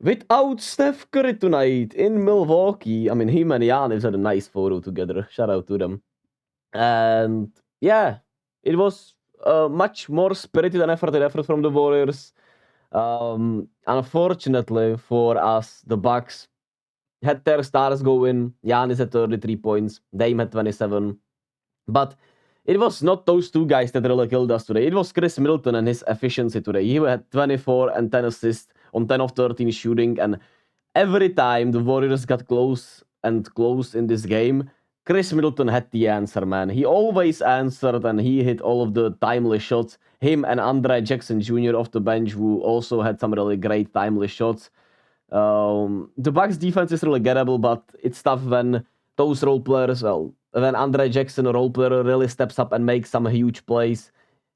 Without Steph Curry tonight in Milwaukee, I mean, him and Giannis had a nice photo together. Shout out to them. And yeah, it was much more spirited and effort from the Warriors. Unfortunately for us, the Bucks had their stars go in. Giannis had 33 points, Dame had 27. But it was not those two guys that really killed us today. It was Chris Middleton and his efficiency today. He had 24 and 10 assists on 10 of 13 shooting. And every time the Warriors got close and close in this game, Chris Middleton had the answer, man. He always answered and he hit all of the timely shots. Him and Andre Jackson Jr. off the bench, who also had some really great timely shots. The Bucks defense is really gettable, but it's tough when those role players, when Andre Jackson, a role player, really steps up and makes some huge plays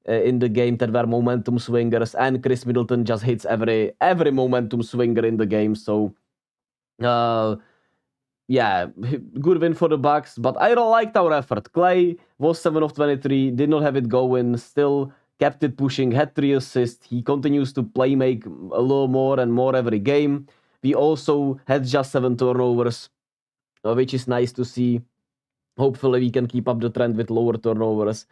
in the game that were momentum swingers, and Chris Middleton just hits every momentum swinger in the game. So, yeah, good win for the Bucks, but I don't like our effort. Clay was 7 of 23, did not have it going, still kept it pushing, had 3 assists. He continues to play make a little more and more every game. We also had just 7 turnovers, which is nice to see. Hopefully, we can keep up the trend with lower turnovers.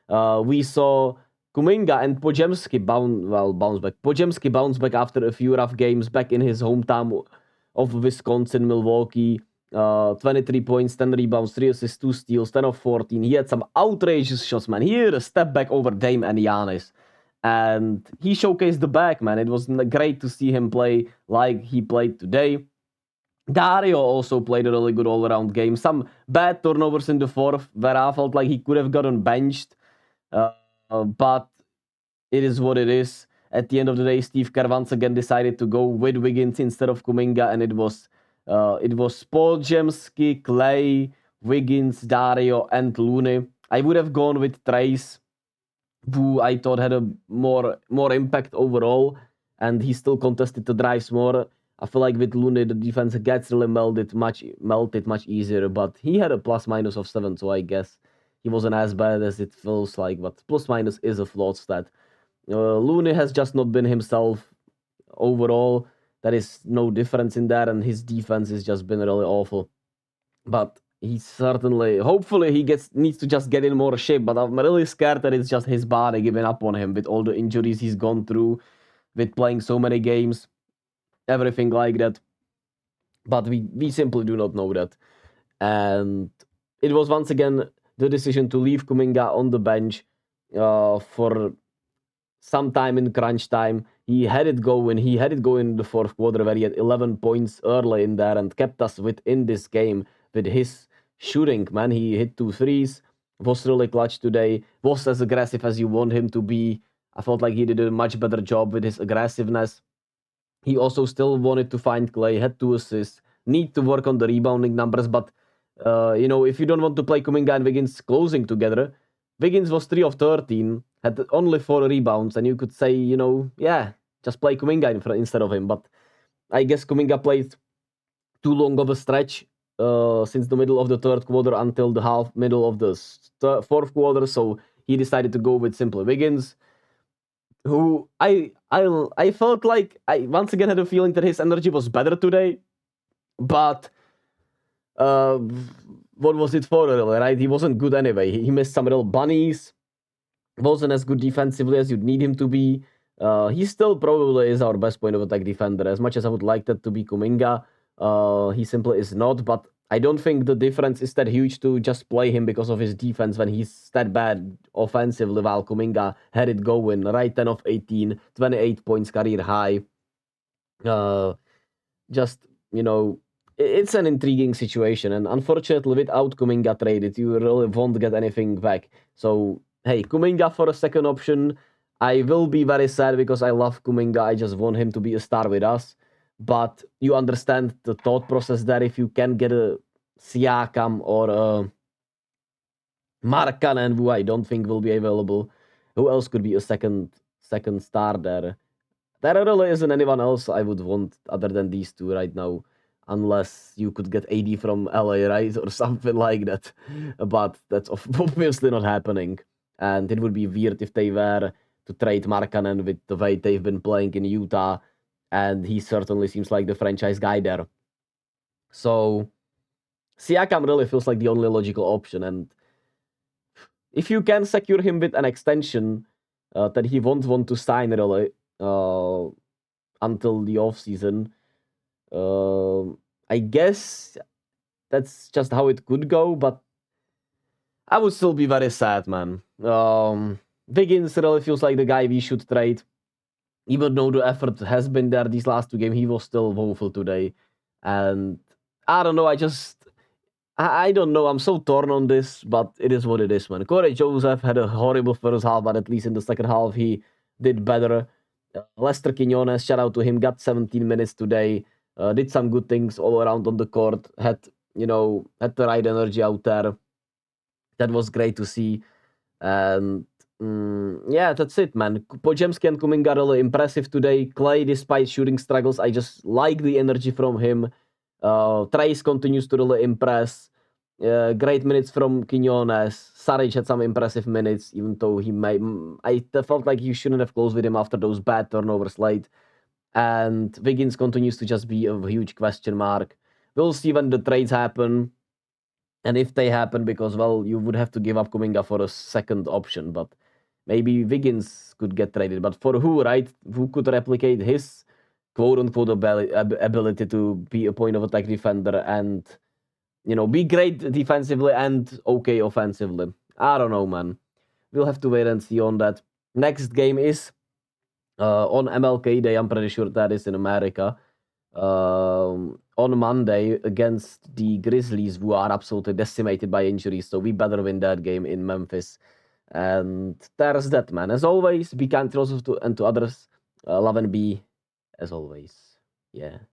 We saw Kuminga and Podziemski bounce back. Podziemski bounced back after a few rough games back in his hometown of Wisconsin, Milwaukee. 23 points, 10 rebounds, 3 assists, 2 steals, 10 of 14. He had some outrageous shots, man. He had a step back over Dame and Giannis. And he showcased the back, man. It was great to see him play like he played today. Dario also played a really good all-around game. Some bad turnovers in the fourth where I felt like he could have gotten benched. But it is what it is. At the end of the day, Steve Kerr once again decided to go with Wiggins instead of Kuminga, and it was Podziemski, Clay, Wiggins, Dario, and Looney. I would have gone with Trace, who I thought had a more impact overall, and he still contested the drives more. I feel like with Looney, the defense gets really melted much easier, but he had a plus minus of 7, so I guess he wasn't as bad as it feels like, but plus minus is a flawed stat. Looney has just not been himself overall. There is no difference in that, and his defense has just been really awful. But he certainly, hopefully, he needs to just get in more shape. But I'm really scared that it's just his body giving up on him with all the injuries he's gone through, with playing so many games, everything like that. But we simply do not know that. And it was once again the decision to leave Kuminga on the bench for some time in crunch time. He had it going. He had it going in the fourth quarter where he had 11 points early in there and kept us within this game with his shooting, man. He hit 2 threes, was really clutch today, was as aggressive as you want him to be. I felt like he did a much better job with his aggressiveness. He also still wanted to find Clay, had 2 assists, need to work on the rebounding numbers, but if you don't want to play Kuminga and Wiggins closing together, Wiggins was 3 of 13, had only 4 rebounds, and you could say, just play Kuminga instead of him. But I guess Kuminga played too long of a stretch since the middle of the third quarter until the middle of the fourth quarter, so he decided to go with simply Wiggins, who I felt like I once again had a feeling that his energy was better today, but what was it for, really, right? He wasn't good anyway. He missed some little bunnies, wasn't as good defensively as you'd need him to be. He still probably is our best point of attack defender. As much as I would like that to be Kuminga, he simply is not. But I don't think the difference is that huge to just play him because of his defense when he's that bad offensively, while Kuminga had it going, right? 10 of 18, 28 points, career high. It's an intriguing situation, and unfortunately, without Kuminga traded, you really won't get anything back. So, hey, Kuminga for a second option. I will be very sad because I love Kuminga. I just want him to be a star with us. But you understand the thought process there. If you can get a Siakam or a Markkanen, who I don't think will be available, who else could be a second star there? There really isn't anyone else I would want other than these two right now. Unless you could get AD from LA, right? Or something like that. But that's obviously not happening. And it would be weird if they were to trade Markkanen with the way they've been playing in Utah and he certainly seems like the franchise guy there. So Siakam really feels like the only logical option, and if you can secure him with an extension that he won't want to sign really until the offseason, I guess that's just how it could go, but I would still be very sad, man. Wiggins really feels like the guy we should trade. Even though the effort has been there these last 2 games, he was still woeful today. And I don't know, I don't know. I'm so torn on this, but it is what it is, man. Corey Joseph had a horrible first half, but at least in the second half, he did better. Lester Quinones, shout out to him, got 17 minutes today. Did some good things all around on the court. Had the right energy out there. That was great to see. And yeah, that's it, man. Podziemski and Kuminga really impressive today. Clay, despite shooting struggles, I just like the energy from him. Trace continues to really impress. Great minutes from Quinones. Saric had some impressive minutes, even though I felt like you shouldn't have closed with him after those bad turnovers late. And Wiggins continues to just be a huge question mark. We'll see when the trades happen. And if they happen, because, well, you would have to give up Kuminga for a second option, but maybe Wiggins could get traded. But for who, right? Who could replicate his quote-unquote ability to be a point of attack defender and, be great defensively and okay offensively? I don't know, man. We'll have to wait and see on that. Next game is on MLK Day. I'm pretty sure that is in America. On Monday against the Grizzlies, who are absolutely decimated by injuries. So we better win that game in Memphis. And there's that, man. As always, be kind to yourself and to others. Love and be, as always. Yeah.